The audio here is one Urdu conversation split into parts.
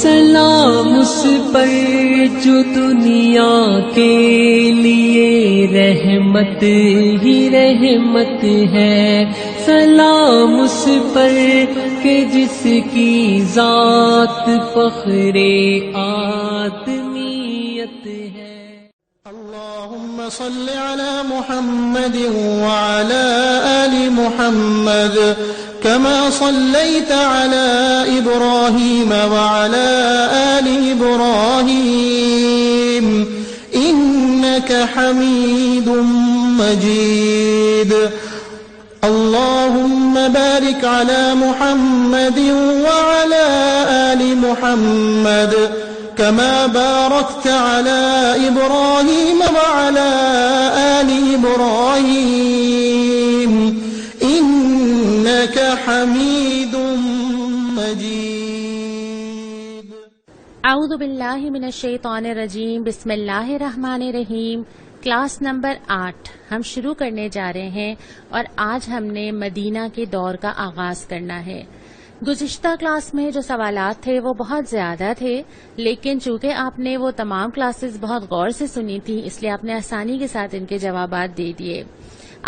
سلام اس پر جو دنیا کے لیے رحمت ہی رحمت ہے، سلام اس پر کہ جس کی ذات فخر آدمیت ہے۔ اللهم صل على محمد وعلى آل محمد كما صليت على إبراهيم وعلى آل إبراهيم إنك حميد مجيد۔ اللهم بارك على محمد وعلى آل محمد كما باركت على إبراهيم وعلى آل إبراهيم إنك حميد مجيد۔ اعوذ باللہ من الشیطان الرجیم، بسم اللہ الرحمن الرحیم۔ کلاس نمبر 8 ہم شروع کرنے جا رہے ہیں اور آج ہم نے مدینہ کے دور کا آغاز کرنا ہے۔ گزشتہ کلاس میں جو سوالات تھے وہ بہت زیادہ تھے، لیکن چونکہ آپ نے وہ تمام کلاسز بہت غور سے سنی تھی، اس لیے آپ نے آسانی کے ساتھ ان کے جوابات دے دیے۔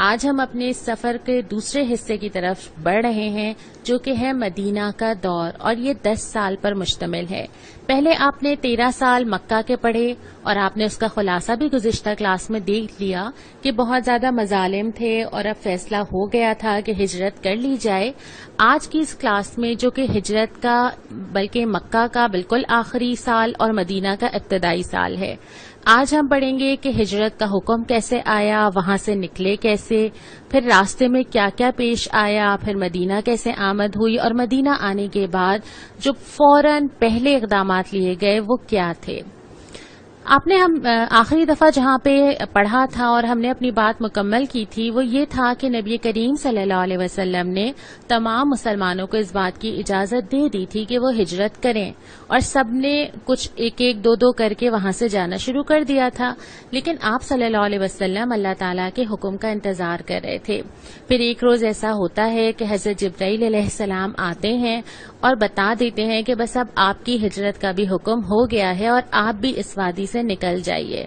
آج ہم اپنے اس سفر کے دوسرے حصے کی طرف بڑھ رہے ہیں، جو کہ ہے مدینہ کا دور، اور یہ 10 سال پر مشتمل ہے۔ پہلے آپ نے 13 سال مکہ کے پڑھے اور آپ نے اس کا خلاصہ بھی گزشتہ کلاس میں دیکھ لیا کہ بہت زیادہ مظالم تھے اور اب فیصلہ ہو گیا تھا کہ ہجرت کر لی جائے۔ آج کی اس کلاس میں جو کہ ہجرت کا بلکہ مکہ کا بالکل آخری سال اور مدینہ کا ابتدائی سال ہے، آج ہم پڑھیں گے کہ ہجرت کا حکم کیسے آیا، وہاں سے نکلے کیسے، پھر راستے میں کیا کیا پیش آیا، پھر مدینہ کیسے آمد ہوئی، اور مدینہ آنے کے بعد جو فوراً پہلے اقدامات لیے گئے وہ کیا تھے۔ آپ نے ہم آخری دفعہ جہاں پہ پڑھا تھا اور ہم نے اپنی بات مکمل کی تھی وہ یہ تھا کہ نبی کریم صلی اللہ علیہ وسلم نے تمام مسلمانوں کو اس بات کی اجازت دے دی تھی کہ وہ ہجرت کریں، اور سب نے کچھ ایک ایک دو دو کر کے وہاں سے جانا شروع کر دیا تھا، لیکن آپ صلی اللہ علیہ وسلم اللہ تعالیٰ کے حکم کا انتظار کر رہے تھے۔ پھر ایک روز ایسا ہوتا ہے کہ حضرت جبرائیل علیہ السلام آتے ہیں اور بتا دیتے ہیں کہ بس اب آپ کی ہجرت کا بھی حکم ہو گیا ہے اور آپ بھی اس وادی سے نکل جائیے۔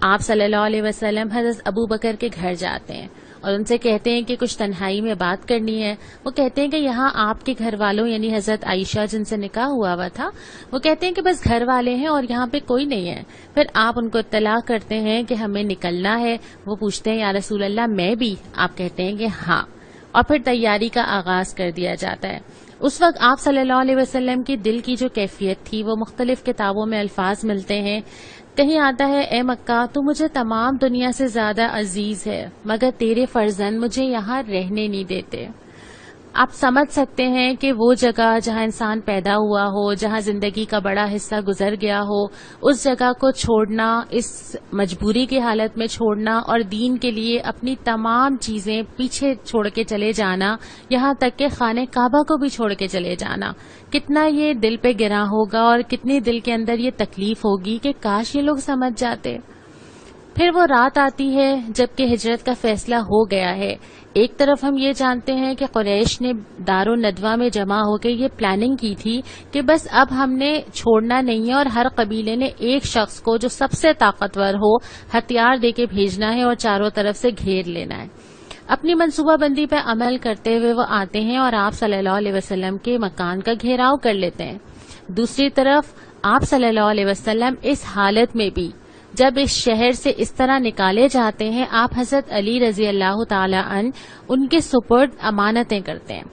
آپ صلی اللہ علیہ وسلم حضرت ابو بکر کے گھر جاتے ہیں اور ان سے کہتے ہیں کہ کچھ تنہائی میں بات کرنی ہے۔ وہ کہتے ہیں کہ یہاں آپ کے گھر والوں یعنی حضرت عائشہ جن سے نکاح ہوا تھا، وہ کہتے ہیں کہ بس گھر والے ہیں اور یہاں پہ کوئی نہیں ہے۔ پھر آپ ان کو اطلاع کرتے ہیں کہ ہمیں نکلنا ہے۔ وہ پوچھتے ہیں یا رسول اللہ میں بھی؟ آپ کہتے ہیں کہ ہاں، اور پھر تیاری کا آغاز کر دیا جاتا ہے۔ اس وقت آپ صلی اللہ علیہ وسلم کی دل کی جو کیفیت تھی وہ مختلف کتابوں میں الفاظ ملتے ہیں۔ کہیں آتا ہے اے مکہ تو مجھے تمام دنیا سے زیادہ عزیز ہے، مگر تیرے فرزند مجھے یہاں رہنے نہیں دیتے۔ آپ سمجھ سکتے ہیں کہ وہ جگہ جہاں انسان پیدا ہوا ہو، جہاں زندگی کا بڑا حصہ گزر گیا ہو، اس جگہ کو چھوڑنا، اس مجبوری کی حالت میں چھوڑنا اور دین کے لیے اپنی تمام چیزیں پیچھے چھوڑ کے چلے جانا، یہاں تک کہ خانہ کعبہ کو بھی چھوڑ کے چلے جانا، کتنا یہ دل پہ گراں ہوگا اور کتنی دل کے اندر یہ تکلیف ہوگی کہ کاش یہ لوگ سمجھ جاتے۔ پھر وہ رات آتی ہے جبکہ ہجرت کا فیصلہ ہو گیا ہے۔ ایک طرف ہم یہ جانتے ہیں کہ قریش نے دار الندوہ میں جمع ہو کے یہ پلاننگ کی تھی کہ بس اب ہم نے چھوڑنا نہیں ہے اور ہر قبیلے نے ایک شخص کو جو سب سے طاقتور ہو ہتھیار دے کے بھیجنا ہے اور چاروں طرف سے گھیر لینا ہے۔ اپنی منصوبہ بندی پہ عمل کرتے ہوئے وہ آتے ہیں اور آپ صلی اللہ علیہ وسلم کے مکان کا گھیراؤ کر لیتے ہیں۔ دوسری طرف آپ صلی اللہ علیہ وسلم اس حالت میں بھی جب اس شہر سے اس طرح نکالے جاتے ہیں، آپ حضرت علی رضی اللہ تعالی عنہ ان کے سپرد امانتیں کرتے ہیں،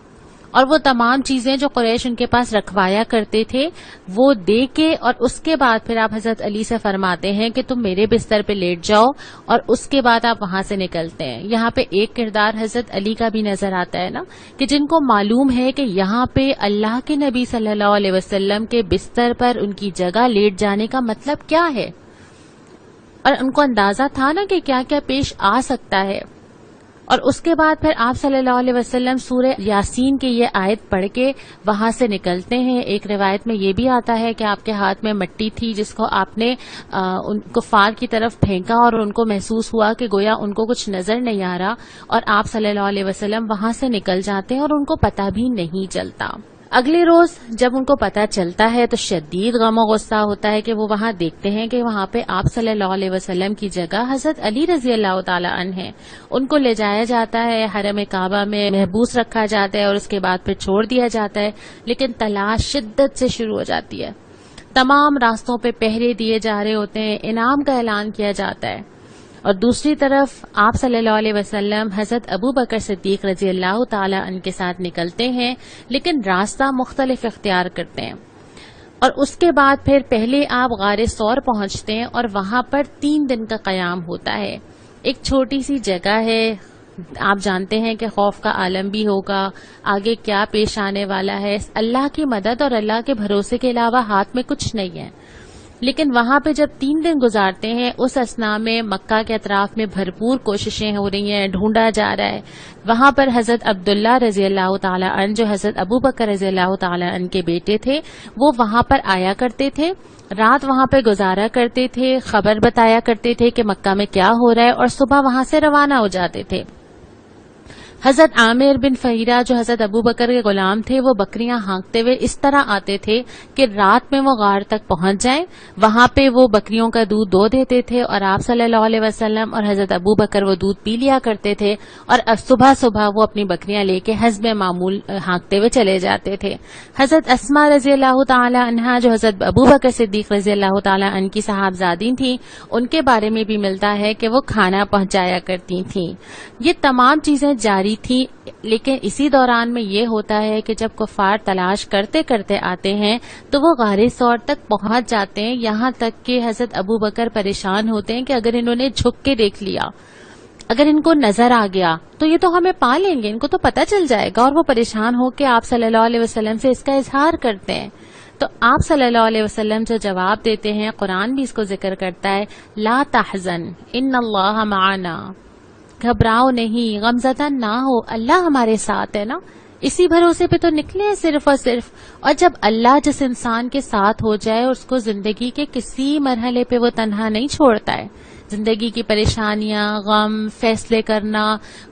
اور وہ تمام چیزیں جو قریش ان کے پاس رکھوایا کرتے تھے وہ دے کے، اور اس کے بعد پھر آپ حضرت علی سے فرماتے ہیں کہ تم میرے بستر پہ لیٹ جاؤ، اور اس کے بعد آپ وہاں سے نکلتے ہیں۔ یہاں پہ ایک کردار حضرت علی کا بھی نظر آتا ہے نا، کہ جن کو معلوم ہے کہ یہاں پہ اللہ کے نبی صلی اللہ علیہ وسلم کے بستر پر ان کی جگہ لیٹ جانے کا مطلب کیا ہے، اور ان کو اندازہ تھا نا کہ کیا کیا پیش آ سکتا ہے۔ اور اس کے بعد پھر آپ صلی اللہ علیہ وسلم سورہ یاسین کی یہ آیت پڑھ کے وہاں سے نکلتے ہیں۔ ایک روایت میں یہ بھی آتا ہے کہ آپ کے ہاتھ میں مٹی تھی جس کو آپ نے ان کفار کی طرف پھینکا اور ان کو محسوس ہوا کہ گویا ان کو کچھ نظر نہیں آ رہا، اور آپ صلی اللہ علیہ وسلم وہاں سے نکل جاتے ہیں اور ان کو پتہ بھی نہیں چلتا۔ اگلے روز جب ان کو پتہ چلتا ہے تو شدید غم و غصہ ہوتا ہے کہ وہ وہاں دیکھتے ہیں کہ وہاں پہ آپ صلی اللہ علیہ وسلم کی جگہ حضرت علی رضی اللہ تعالی عنہ ہیں. ان کو لے جایا جاتا ہے, حرم کعبہ میں محبوس رکھا جاتا ہے اور اس کے بعد پھر چھوڑ دیا جاتا ہے. لیکن تلاش شدت سے شروع ہو جاتی ہے. تمام راستوں پہ پہرے دیے جا رہے ہوتے ہیں, انعام کا اعلان کیا جاتا ہے. اور دوسری طرف آپ صلی اللہ علیہ وسلم حضرت ابو بکر صدیق رضی اللہ تعالی عنہ کے ساتھ نکلتے ہیں, لیکن راستہ مختلف اختیار کرتے ہیں. اور اس کے بعد پھر پہلے آپ غار ثور پہنچتے ہیں اور وہاں پر 3 دن کا قیام ہوتا ہے. ایک چھوٹی سی جگہ ہے, آپ جانتے ہیں کہ خوف کا عالم بھی ہوگا, آگے کیا پیش آنے والا ہے. اللہ کی مدد اور اللہ کے بھروسے کے علاوہ ہاتھ میں کچھ نہیں ہے. لیکن وہاں پہ جب 3 دن گزارتے ہیں, اس اثناء میں مکہ کے اطراف میں بھرپور کوششیں ہو رہی ہیں, ڈھونڈا جا رہا ہے. وہاں پر حضرت عبداللہ رضی اللہ تعالی عنہ جو حضرت ابو بکر رضی اللہ تعالی عنہ کے بیٹے تھے, وہ وہاں پر آیا کرتے تھے, رات وہاں پہ گزارا کرتے تھے, خبر بتایا کرتے تھے کہ مکہ میں کیا ہو رہا ہے, اور صبح وہاں سے روانہ ہو جاتے تھے. حضرت عامر بن فہیرہ جو حضرت ابو بکر کے غلام تھے, وہ بکریاں ہانکتے ہوئے اس طرح آتے تھے کہ رات میں وہ غار تک پہنچ جائیں. وہاں پہ وہ بکریوں کا دودھ دو دیتے تھے اور آپ صلی اللہ علیہ وسلم اور حضرت ابو بکر وہ دودھ پی لیا کرتے تھے, اور صبح صبح وہ اپنی بکریاں لے کے حسب معمول ہانکتے ہوئے چلے جاتے تھے. حضرت اسماء رضی اللہ تعالی عنہا جو حضرت ابو بکر صدیق رضی اللہ تعالی عنہ کی صاحبزادی تھیں, ان کے بارے میں بھی ملتا ہے کہ وہ کھانا پہنچایا کرتی تھیں. یہ تمام چیزیں جاری تھی. لیکن اسی دوران میں یہ ہوتا ہے کہ جب کفار تلاش کرتے کرتے آتے ہیں تو وہ غار ثور تک پہنچ جاتے ہیں, یہاں تک کہ حضرت ابو بکر پریشان ہوتے ہیں کہ اگر انہوں نے جھک کے دیکھ لیا, اگر ان کو نظر آ گیا تو یہ تو ہمیں پا لیں گے, ان کو تو پتہ چل جائے گا. اور وہ پریشان ہو کے آپ صلی اللہ علیہ وسلم سے اس کا اظہار کرتے ہیں. تو آپ صلی اللہ علیہ وسلم جو جواب دیتے ہیں, قرآن بھی اس کو ذکر کرتا ہے, لا تحزن ان اللہ معنا, گھبراؤ نہیں, غمزدہ نہ ہو, اللہ ہمارے ساتھ ہے نا. اسی بھروسے پہ تو نکلے ہیں صرف اور صرف. اور جب اللہ جس انسان کے ساتھ ہو جائے, اس کو زندگی کے کسی مرحلے پہ وہ تنہا نہیں چھوڑتا ہے. زندگی کی پریشانیاں, غم, فیصلے کرنا,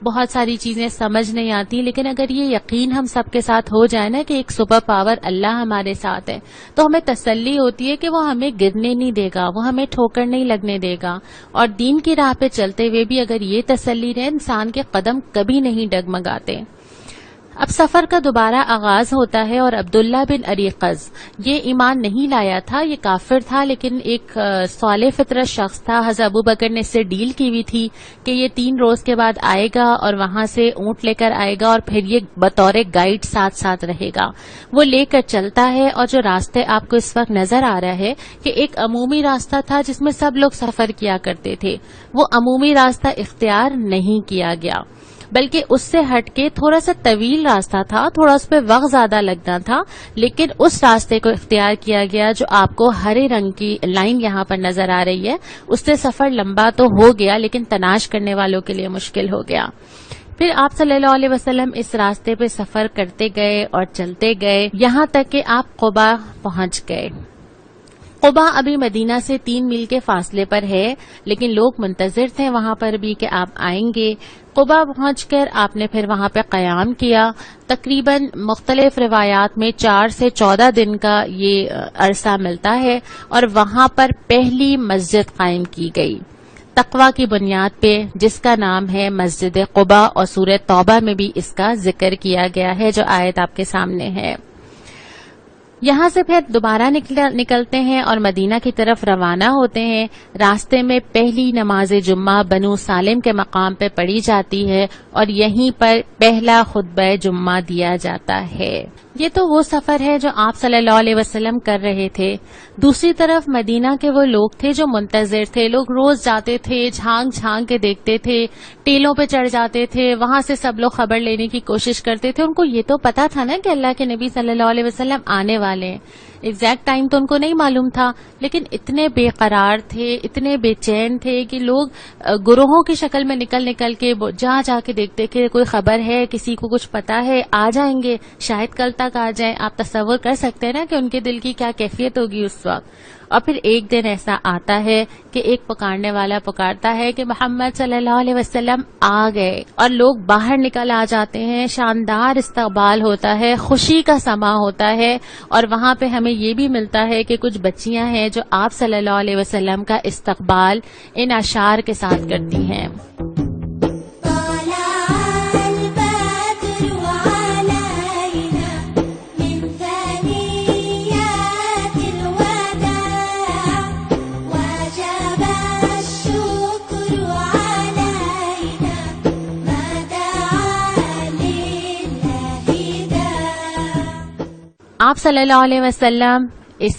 بہت ساری چیزیں سمجھ نہیں آتی, لیکن اگر یہ یقین ہم سب کے ساتھ ہو جائے نا کہ ایک سپر پاور اللہ ہمارے ساتھ ہے, تو ہمیں تسلی ہوتی ہے کہ وہ ہمیں گرنے نہیں دے گا, وہ ہمیں ٹھوکر نہیں لگنے دے گا. اور دین کی راہ پہ چلتے ہوئے بھی اگر یہ تسلی رہے, انسان کے قدم کبھی نہیں ڈگمگاتے. اب سفر کا دوبارہ آغاز ہوتا ہے اور عبداللہ بن اریقظ یہ ایمان نہیں لایا تھا, یہ کافر تھا, لیکن ایک صالح فطرت شخص تھا. حضرت ابو بکر نے اس سے ڈیل کی ہوئی تھی کہ یہ 3 روز کے بعد آئے گا اور وہاں سے اونٹ لے کر آئے گا اور پھر یہ بطور گائیڈ ساتھ ساتھ رہے گا. وہ لے کر چلتا ہے, اور جو راستے آپ کو اس وقت نظر آ رہا ہے کہ ایک عمومی راستہ تھا جس میں سب لوگ سفر کیا کرتے تھے, وہ عمومی راستہ اختیار نہیں کیا گیا, بلکہ اس سے ہٹ کے تھوڑا سا طویل راستہ تھا, تھوڑا اس پہ وقت زیادہ لگنا تھا, لیکن اس راستے کو اختیار کیا گیا جو آپ کو ہرے رنگ کی لائن یہاں پر نظر آ رہی ہے. اس سے سفر لمبا تو ہو گیا, لیکن تلاش کرنے والوں کے لیے مشکل ہو گیا. پھر آپ صلی اللہ علیہ وسلم اس راستے پہ سفر کرتے گئے اور چلتے گئے, یہاں تک کہ آپ قباء پہنچ گئے. قباء ابھی مدینہ سے 3 میل کے فاصلے پر ہے, لیکن لوگ منتظر تھے وہاں پر بھی کہ آپ آئیں گے. قباء پہنچ کر آپ نے پھر وہاں پہ قیام کیا. تقریباً مختلف روایات میں 4 سے 14 دن کا یہ عرصہ ملتا ہے, اور وہاں پر پہلی مسجد قائم کی گئی تقوی کی بنیاد پہ, جس کا نام ہے مسجد قباء, اور سورہ توبہ میں بھی اس کا ذکر کیا گیا ہے جو آیت آپ کے سامنے ہے. یہاں سے پھر دوبارہ نکلتے ہیں اور مدینہ کی طرف روانہ ہوتے ہیں. راستے میں پہلی نماز جمعہ بنو سالم کے مقام پہ پڑھی جاتی ہے, اور یہیں پر پہلا خطبہ جمعہ دیا جاتا ہے. یہ تو وہ سفر ہے جو آپ صلی اللہ علیہ وسلم کر رہے تھے. دوسری طرف مدینہ کے وہ لوگ تھے جو منتظر تھے. لوگ روز جاتے تھے, جھانک جھانک کے دیکھتے تھے, ٹیلوں پہ چڑھ جاتے تھے, وہاں سے سب لوگ خبر لینے کی کوشش کرتے تھے. ان کو یہ تو پتا تھا نا کہ اللہ کے نبی صلی اللہ علیہ وسلم آنے والے ہیں. ایگزیکٹ ٹائم تو ان کو نہیں معلوم تھا, لیکن اتنے بے قرار تھے, اتنے بے چین تھے کہ لوگ گروہوں کی شکل میں نکل کے جا کے دیکھتے کہ کوئی خبر ہے, کسی کو کچھ پتا ہے, آ جائیں گے, شاید کل تک آ جائیں. آپ تصور کر سکتے ہیں نا کہ ان کے دل کی کیا کیفیت ہوگی اس وقت. اور پھر ایک دن ایسا آتا ہے کہ ایک پکارنے والا پکارتا ہے کہ محمد صلی اللہ علیہ وسلم آ گئے، اور لوگ باہر نکل آ جاتے ہیں، شاندار استقبال ہوتا ہے، خوشی کا سما ہوتا ہے، اور وہاں پہ ہمیں یہ بھی ملتا ہے کہ کچھ بچیاں ہیں جو آپ صلی اللہ علیہ وسلم کا استقبال ان اشعار کے ساتھ کرتی ہیں۔ آپ صلی اللہ علیہ وسلم اس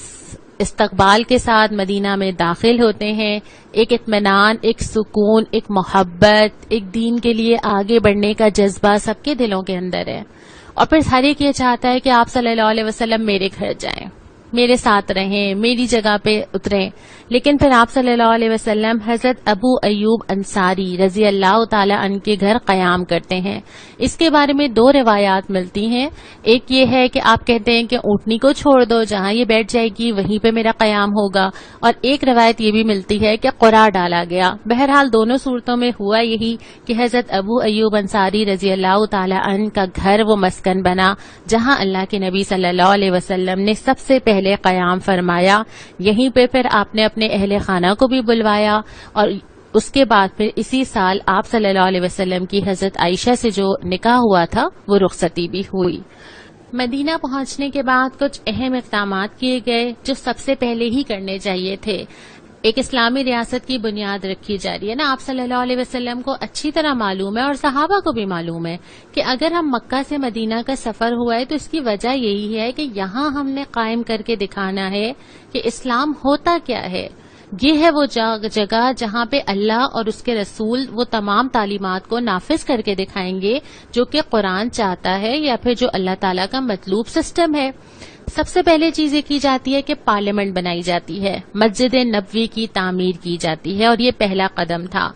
استقبال کے ساتھ مدینہ میں داخل ہوتے ہیں، ایک اطمینان، ایک سکون، ایک محبت، ایک دین کے لیے آگے بڑھنے کا جذبہ سب کے دلوں کے اندر ہے، اور پھر ہر ایک یہ چاہتا ہے کہ آپ صلی اللہ علیہ وسلم میرے گھر جائیں، میرے ساتھ رہیں، میری جگہ پہ اتریں۔ لیکن پھر آپ صلی اللہ علیہ وسلم حضرت ابو ایوب انصاری رضی اللہ تعالی عنہ کے گھر قیام کرتے ہیں۔ اس کے بارے میں دو روایات ملتی ہیں، ایک یہ ہے کہ آپ کہتے ہیں کہ اونٹنی کو چھوڑ دو، جہاں یہ بیٹھ جائے گی وہیں پہ میرا قیام ہوگا، اور ایک روایت یہ بھی ملتی ہے کہ قرعہ ڈالا گیا۔ بہرحال دونوں صورتوں میں ہوا یہی کہ حضرت ابو ایوب انصاری رضی اللہ تعالی عنہ کا گھر وہ مسکن بنا جہاں اللہ کے نبی صلی اللہ علیہ وسلم نے سب سے پہلے قیام فرمایا۔ یہیں پہ پھر آپ نے اپنے اہل خانہ کو بھی بلوایا، اور اس کے بعد پھر اسی سال آپ صلی اللہ علیہ وسلم کی حضرت عائشہ سے جو نکاح ہوا تھا وہ رخصتی بھی ہوئی۔ مدینہ پہنچنے کے بعد کچھ اہم اقدامات کیے گئے جو سب سے پہلے ہی کرنے چاہیے تھے۔ ایک اسلامی ریاست کی بنیاد رکھی جا رہی ہے نا، آپ صلی اللہ علیہ وسلم کو اچھی طرح معلوم ہے اور صحابہ کو بھی معلوم ہے کہ اگر ہم مکہ سے مدینہ کا سفر ہوا ہے تو اس کی وجہ یہی ہے کہ یہاں ہم نے قائم کر کے دکھانا ہے کہ اسلام ہوتا کیا ہے۔ یہ ہے وہ جگہ جہاں پہ اللہ اور اس کے رسول وہ تمام تعلیمات کو نافذ کر کے دکھائیں گے جو کہ قرآن چاہتا ہے یا پھر جو اللہ تعالیٰ کا مطلوب سسٹم ہے۔ سب سے پہلے چیز یہ کی جاتی ہے کہ پارلیمنٹ بنائی جاتی ہے، مسجد نبوی کی تعمیر کی جاتی ہے، اور یہ پہلا قدم تھا۔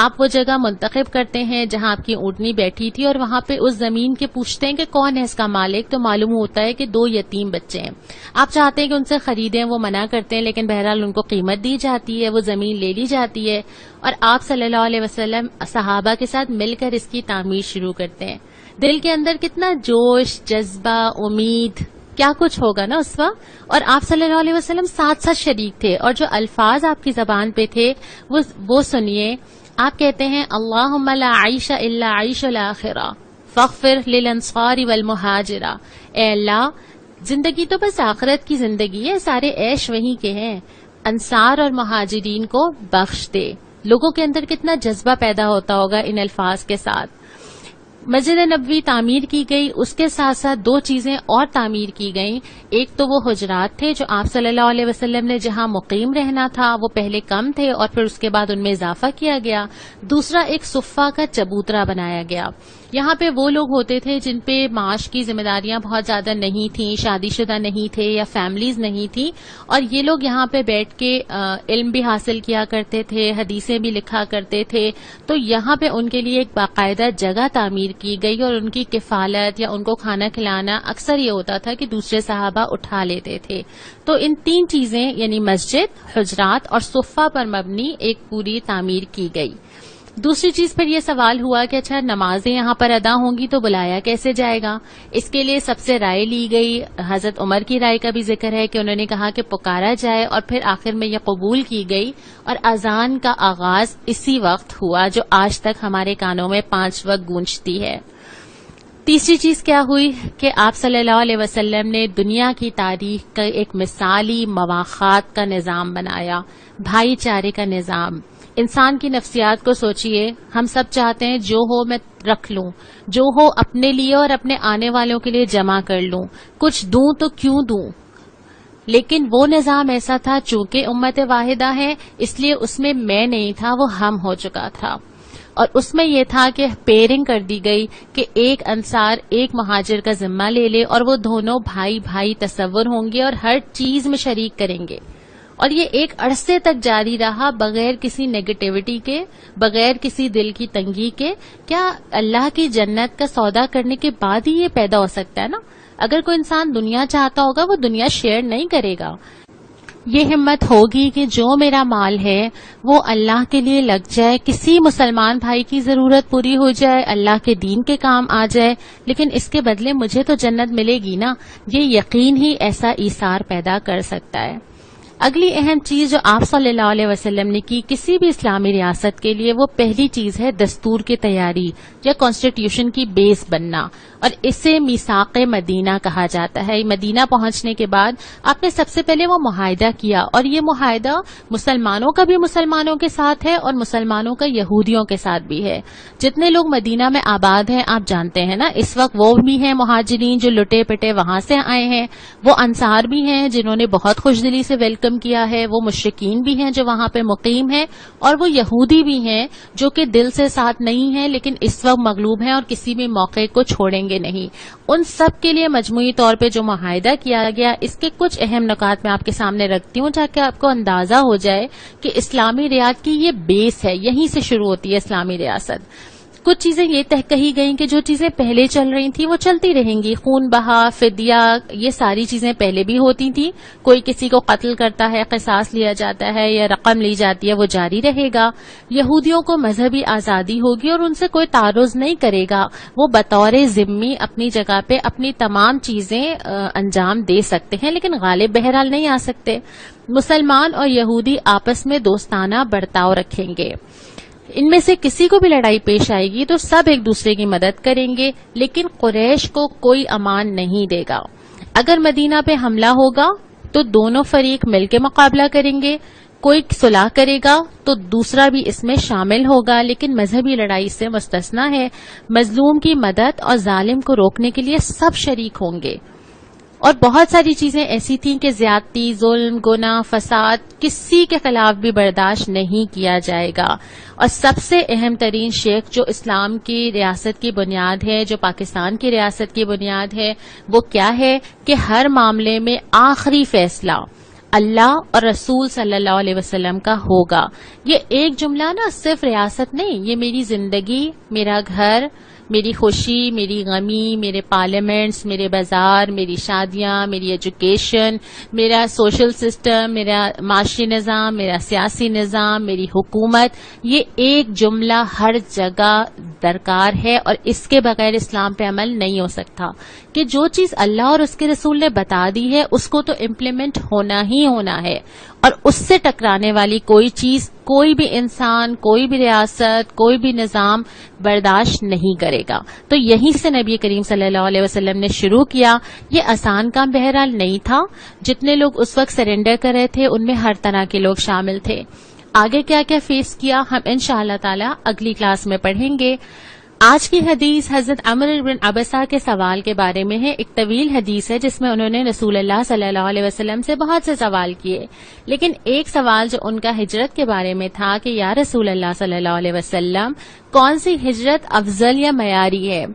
آپ وہ جگہ منتخب کرتے ہیں جہاں آپ کی اونٹنی بیٹھی تھی، اور وہاں پہ اس زمین کے پوچھتے ہیں کہ کون ہے اس کا مالک، تو معلوم ہوتا ہے کہ 2 یتیم بچے ہیں۔ آپ چاہتے ہیں کہ ان سے خریدیں، وہ منع کرتے ہیں، لیکن بہرحال ان کو قیمت دی جاتی ہے، وہ زمین لے لی جاتی ہے، اور آپ صلی اللہ علیہ وسلم صحابہ کے ساتھ مل کر اس کی تعمیر شروع کرتے ہیں۔ دل کے اندر کتنا جوش، جذبہ، امید، کیا کچھ ہوگا نا اس وقت، اور آپ صلی اللہ علیہ وسلم ساتھ ساتھ شریک تھے، اور جو الفاظ آپ کی زبان پہ تھے وہ سنیے۔ آپ کہتے ہیں اللہم لا عیش الا عیش الاخرہ فاغفر للانصار والمہاجرہ، اے اللہ زندگی تو بس آخرت کی زندگی ہے، سارے عیش وہیں کے ہیں، انصار اور مہاجرین کو بخش دے۔ لوگوں کے اندر کتنا جذبہ پیدا ہوتا ہوگا ان الفاظ کے ساتھ۔ مسجد نبوی تعمیر کی گئی، اس کے ساتھ ساتھ 2 چیزیں اور تعمیر کی گئیں۔ ایک تو وہ حجرات تھے جو آپ صلی اللہ علیہ وسلم نے جہاں مقیم رہنا تھا وہ پہلے کم تھے اور پھر اس کے بعد ان میں اضافہ کیا گیا۔ دوسرا ایک صفہ کا چبوترا بنایا گیا۔ یہاں پہ وہ لوگ ہوتے تھے جن پہ معاش کی ذمہ داریاں بہت زیادہ نہیں تھیں، شادی شدہ نہیں تھے یا فیملیز نہیں تھیں، اور یہ لوگ یہاں پہ بیٹھ کے علم بھی حاصل کیا کرتے تھے، حدیثیں بھی لکھا کرتے تھے، تو یہاں پہ ان کے لیے ایک باقاعدہ جگہ تعمیر کی گئی، اور ان کی کفالت یا ان کو کھانا کھلانا اکثر یہ ہوتا تھا کہ دوسرے صحابہ اٹھا لیتے تھے۔ تو ان 3 چیزیں یعنی مسجد، حجرات اور صفہ پر مبنی ایک پوری تعمیر کی گئی۔ دوسری چیز پھر یہ سوال ہوا کہ اچھا نمازیں یہاں پر ادا ہوں گی تو بلایا کیسے جائے گا؟ اس کے لیے سب سے رائے لی گئی۔ حضرت عمر کی رائے کا بھی ذکر ہے کہ انہوں نے کہا کہ پکارا جائے، اور پھر آخر میں یہ قبول کی گئی، اور اذان کا آغاز اسی وقت ہوا جو آج تک ہمارے کانوں میں 5 وقت گونجتی ہے۔ تیسری چیز کیا ہوئی کہ آپ صلی اللہ علیہ وسلم نے دنیا کی تاریخ کا ایک مثالی مواخات کا نظام بنایا، بھائی چارے کا نظام۔ انسان کی نفسیات کو سوچئے، ہم سب چاہتے ہیں جو ہو میں رکھ لوں، جو ہو اپنے لیے اور اپنے آنے والوں کے لیے جمع کر لوں، کچھ دوں تو کیوں دوں۔ لیکن وہ نظام ایسا تھا چونکہ امت واحدہ ہے، اس لیے اس میں میں نہیں تھا، وہ ہم ہو چکا تھا، اور اس میں یہ تھا کہ پیئرنگ کر دی گئی کہ ایک انصار ایک مہاجر کا ذمہ لے لے، اور وہ دونوں بھائی بھائی تصور ہوں گے اور ہر چیز میں شریک کریں گے، اور یہ ایک عرصے تک جاری رہا بغیر کسی نیگیٹیوٹی کے، بغیر کسی دل کی تنگی کے۔ کیا اللہ کی جنت کا سودا کرنے کے بعد ہی یہ پیدا ہو سکتا ہے نا؟ اگر کوئی انسان دنیا چاہتا ہوگا وہ دنیا شیئر نہیں کرے گا۔ یہ ہمت ہوگی کہ جو میرا مال ہے وہ اللہ کے لیے لگ جائے، کسی مسلمان بھائی کی ضرورت پوری ہو جائے، اللہ کے دین کے کام آ جائے، لیکن اس کے بدلے مجھے تو جنت ملے گی نا. یہ یقین ہی ایسا ایثار پیدا کر سکتا ہے. اگلی اہم چیز جو آپ صلی اللہ علیہ وسلم نے کی کسی بھی اسلامی ریاست کے لیے، وہ پہلی چیز ہے دستور کی تیاری یا کانسٹیٹیوشن کی بیس بننا، اور اسے میثاق مدینہ کہا جاتا ہے. مدینہ پہنچنے کے بعد آپ نے سب سے پہلے وہ معاہدہ کیا، اور یہ معاہدہ مسلمانوں کا بھی مسلمانوں کے ساتھ ہے اور مسلمانوں کا یہودیوں کے ساتھ بھی ہے. جتنے لوگ مدینہ میں آباد ہیں آپ جانتے ہیں نا، اس وقت وہ بھی ہیں مہاجرین جو لٹے پٹے وہاں سے آئے ہیں، وہ انصار بھی ہیں جنہوں نے بہت خوش دلی سے ویلکم کیا ہے، وہ مشرکین بھی ہیں جو وہاں پہ مقیم ہیں، اور وہ یہودی بھی ہیں جو کہ دل سے ساتھ نہیں ہیں لیکن اس وقت مغلوب ہیں اور کسی بھی موقع کو چھوڑیں گے نہیں. ان سب کے لیے مجموعی طور پہ جو معاہدہ کیا گیا، اس کے کچھ اہم نکات میں آپ کے سامنے رکھتی ہوں تاکہ آپ کو اندازہ ہو جائے کہ اسلامی ریاست کی یہ بیس ہے، یہیں سے شروع ہوتی ہے اسلامی ریاست. کچھ چیزیں یہ طے کہی گئیں کہ جو چیزیں پہلے چل رہی تھیں وہ چلتی رہیں گی. خون بہا، فدیہ، یہ ساری چیزیں پہلے بھی ہوتی تھیں. کوئی کسی کو قتل کرتا ہے، قصاص لیا جاتا ہے یا رقم لی جاتی ہے، وہ جاری رہے گا. یہودیوں کو مذہبی آزادی ہوگی اور ان سے کوئی تعرض نہیں کرے گا، وہ بطور ذمی اپنی جگہ پہ اپنی تمام چیزیں انجام دے سکتے ہیں لیکن غالب بہرحال نہیں آ سکتے. مسلمان اور یہودی آپس میں دوستانہ برتاؤ رکھیں گے. ان میں سے کسی کو بھی لڑائی پیش آئے گی تو سب ایک دوسرے کی مدد کریں گے، لیکن قریش کو کوئی امان نہیں دے گا. اگر مدینہ پہ حملہ ہوگا تو دونوں فریق مل کے مقابلہ کریں گے. کوئی صلح کرے گا تو دوسرا بھی اس میں شامل ہوگا، لیکن مذہبی لڑائی سے مستثنا ہے. مظلوم کی مدد اور ظالم کو روکنے کے لیے سب شریک ہوں گے. اور بہت ساری چیزیں ایسی تھیں کہ زیادتی، ظلم، گناہ، فساد کسی کے خلاف بھی برداشت نہیں کیا جائے گا. اور سب سے اہم ترین شیخ جو اسلام کی ریاست کی بنیاد ہے، جو پاکستان کی ریاست کی بنیاد ہے، وہ کیا ہے کہ ہر معاملے میں آخری فیصلہ اللہ اور رسول صلی اللہ علیہ وسلم کا ہوگا. یہ ایک جملہ نا صرف ریاست نہیں، یہ میری زندگی، میرا گھر، میری خوشی، میری غمی، میرے پارلیمنٹس، میرے بازار، میری شادیاں، میری ایجوکیشن، میرا سوشل سسٹم، میرا معاشی نظام، میرا سیاسی نظام، میری حکومت، یہ ایک جملہ ہر جگہ درکار ہے اور اس کے بغیر اسلام پہ عمل نہیں ہو سکتا. کہ جو چیز اللہ اور اس کے رسول نے بتا دی ہے اس کو تو امپلیمنٹ ہونا ہی ہونا ہے، اور اس سے ٹکرانے والی کوئی چیز کوئی بھی انسان، کوئی بھی ریاست، کوئی بھی نظام برداشت نہیں کرے گا. تو یہیں سے نبی کریم صلی اللہ علیہ وسلم نے شروع کیا. یہ آسان کام بہرحال نہیں تھا. جتنے لوگ اس وقت سرنڈر کر رہے تھے ان میں ہر طرح کے لوگ شامل تھے. آگے کیا کیا فیس کیا ہم انشاءاللہ تعالی اگلی کلاس میں پڑھیں گے. آج کی حدیث حضرت عمرو بن عبسہ کے سوال کے بارے میں ہے. ایک طویل حدیث ہے جس میں انہوں نے رسول اللہ صلی اللہ علیہ وسلم سے بہت سے سوال کیے، لیکن ایک سوال جو ان کا ہجرت کے بارے میں تھا کہ یا رسول اللہ صلی اللہ علیہ وسلم کون سی ہجرت افضل یا معیاری ہے؟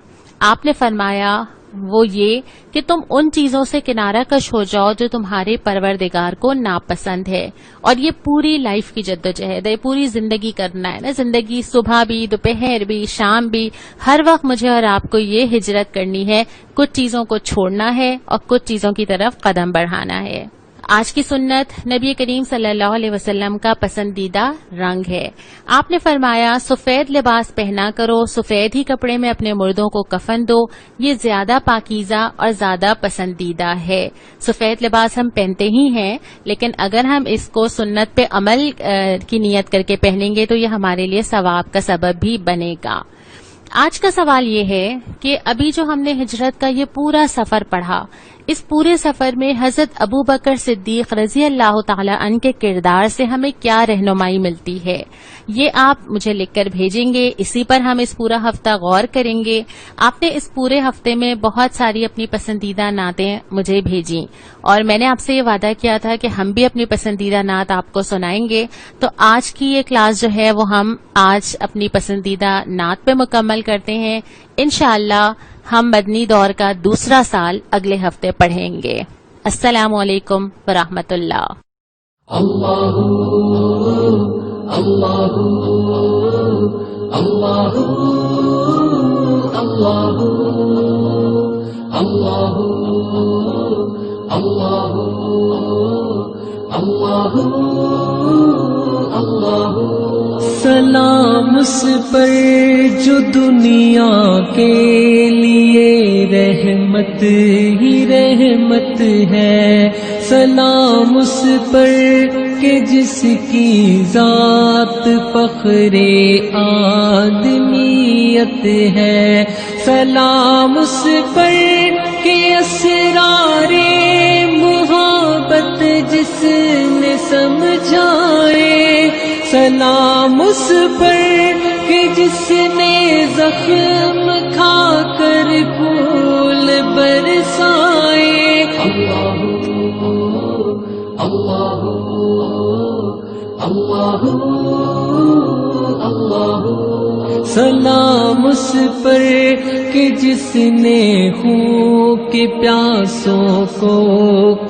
آپ نے فرمایا وہ یہ کہ تم ان چیزوں سے کنارہ کش ہو جاؤ جو تمہارے پروردگار کو ناپسند ہے. اور یہ پوری لائف کی جدوجہد ہے، پوری زندگی کرنا ہے نا. زندگی صبح بھی، دوپہر بھی، شام بھی، ہر وقت مجھے اور آپ کو یہ ہجرت کرنی ہے. کچھ چیزوں کو چھوڑنا ہے اور کچھ چیزوں کی طرف قدم بڑھانا ہے. آج کی سنت نبی کریم صلی اللہ علیہ وسلم کا پسندیدہ رنگ ہے. آپ نے فرمایا سفید لباس پہنا کرو، سفید ہی کپڑے میں اپنے مردوں کو کفن دو، یہ زیادہ پاکیزہ اور زیادہ پسندیدہ ہے. سفید لباس ہم پہنتے ہی ہیں، لیکن اگر ہم اس کو سنت پہ عمل کی نیت کر کے پہنیں گے تو یہ ہمارے لیے ثواب کا سبب بھی بنے گا. آج کا سوال یہ ہے کہ ابھی جو ہم نے ہجرت کا یہ پورا سفر پڑھا، اس پورے سفر میں حضرت ابو بکر صدیق رضی اللہ تعالی عنہ کے کردار سے ہمیں کیا رہنمائی ملتی ہے؟ یہ آپ مجھے لکھ کر بھیجیں گے. اسی پر ہم اس پورا ہفتہ غور کریں گے. آپ نے اس پورے ہفتے میں بہت ساری اپنی پسندیدہ نعتیں مجھے بھیجیں اور میں نے آپ سے یہ وعدہ کیا تھا کہ ہم بھی اپنی پسندیدہ نعت آپ کو سنائیں گے. تو آج کی یہ کلاس جو ہے وہ ہم آج اپنی پسندیدہ نعت پہ مکمل کرتے ہیں. انشاءاللہ ہم مدنی دور کا دوسرا سال اگلے ہفتے پڑھیں گے. السلام علیکم ورحمۃ اللہ. اللہ اللہ اللہ اللہ اللہ اللہ اللہ اللہ سلام اس پر جو دنیا کے لیے رحمت ہی رحمت ہے، سلام اس پر کہ جس کی ذات فخر آدمیت ہے، سلام اس پر کہ اسرار محبت جس نے سمجھائے، سلام اس پر کہ جس نے زخم کھا کر پھول برسائے، اللہ اللہ اللہ اللہ سلام اس پر کہ جس نے خون کے پیاسوں کو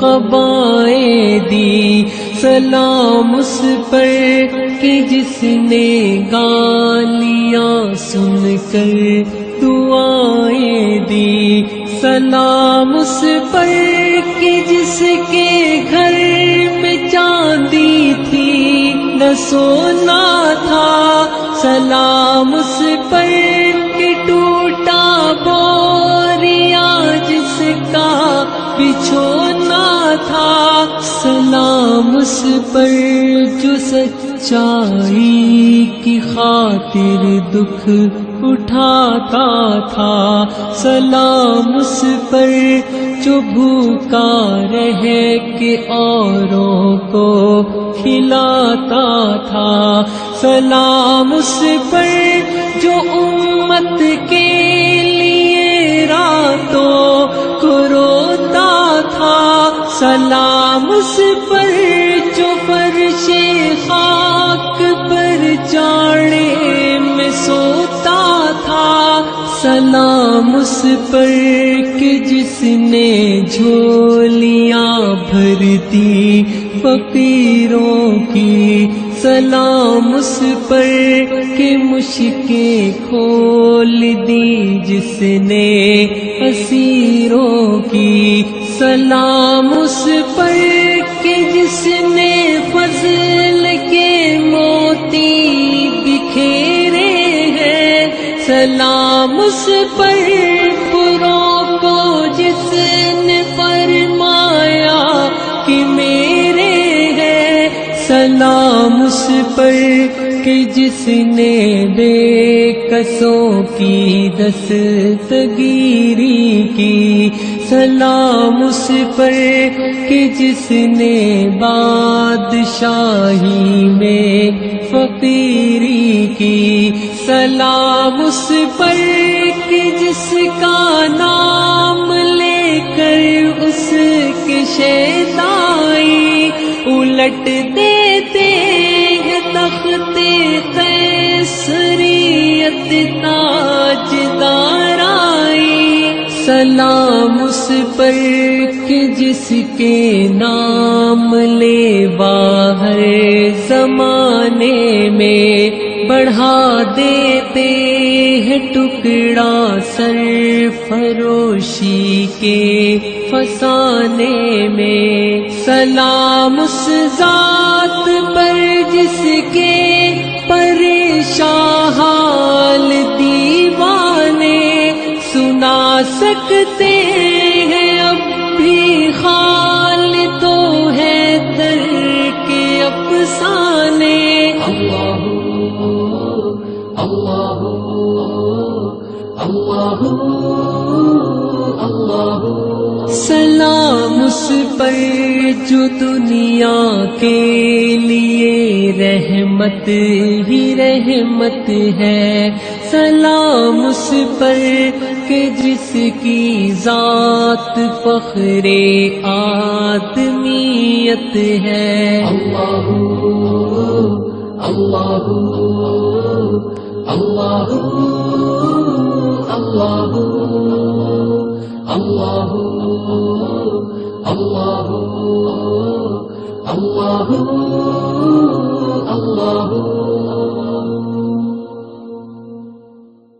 قبائیں دی، سلام اس پر کہ جس نے گالیاں سن کر دعائیں دی، سلام اس پر کہ جس کے گھر میں چاندی تھی نہ سونا تھا، سلام اس پر کہ ٹوٹا بوریا جس کا بچھونا تھا، سلام اس پر جو سچائی کی خاطر دکھ اٹھاتا تھا، سلام اس پر جو بھوکا رہ کے اوروں کو کھلاتا تھا، سلام اس پر جو امت کے لیے راتوں کو روتا تھا، سلام اس پر جو فرش خاک پر جاڑے میں سوتا تھا، سلام اس پر کہ جس نے جھولیاں بھر دی فقیروں کی، سلام اس پر کہ مشکیں کھول دی جس نے اسیروں کی، سلام اس پر کہ جس نے فضل کے موتی بکھیرے ہیں، سلام اس پر بروں کو جس نے فرمایا کہ میرے ہیں، سلام اس پر کہ جس نے بے کسوں کی دستگیری کی، سلام اس پر کہ جس نے بادشاہی میں فقیری کی، سلام اس پر کہ جس کا نام لے کر اس کے شیدائی الٹ دیتے ہیں تخت قیصریت تاج دارائی، سلام اس پر کہ جس کے نام لیوا ہر زمانے میں بڑھا دیتے ہیں ٹکڑا سرفروشی کے فسانے میں، سلام اس ذات پر جس کے پریشان حال دیوانے سنا سکتے ہیں، اب بھی حال تو ہے در کے افسانے، اللہ اللہ اللہ اللہ سلام اس پر جو دنیا کے لیے رحمت ہی رحمت ہے، سلام اس پر کہ جس کی ذات فخر آدمیت ہے، اللہ اللہ اللہ اللہ اللہ اللہ اللہ اللہ